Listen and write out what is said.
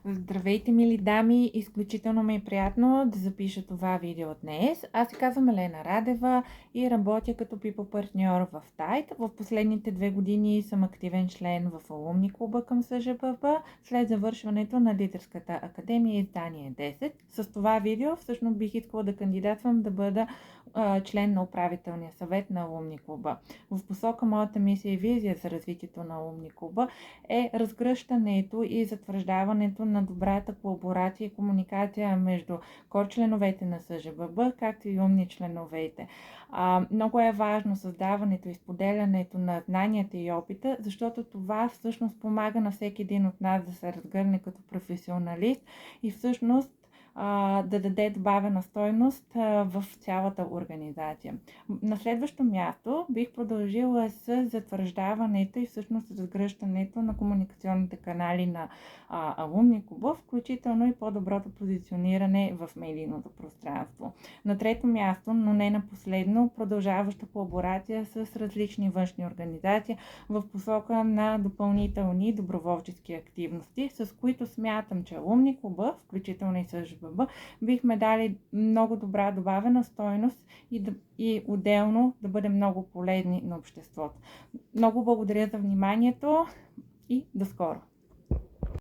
Здравейте, мили дами! Изключително ми е приятно да запиша това видео днес. Аз се казвам Елена Радева и работя като people партньор в Tide. В последните 2 години съм активен член в алумни клуба към СЖББ след завършването на Лидерската академия издание 10. С това видео всъщност бих искала да кандидатвам да бъда член на управителния съвет на алумни клуба. В посока моята мисия и визия за развитието на алумни клуба е разгръщането и затвърждаването на добрата колаборация и комуникация между кор-членовете на СЖББ, както и умни членовете. Много е важно създаването и споделянето на знанията и опита, защото това всъщност помага на всеки един от нас да се разгърне като професионалист и всъщност да даде добавена стойност в цялата организация. На следващо място бих продължила с затвърждаването и всъщност разгръщането на комуникационните канали на алумни клуба, включително и по-доброто позициониране в медийното пространство. На трето място, но не на последно, продължаваща колаборация с различни външни организации в посока на допълнителни доброволчески активности, с които смятам, че алумни клуба, включително и СЖББ, бихме дали много добра добавена стойност и отделно да бъдем много полезни на обществото. Много благодаря за вниманието и до скоро!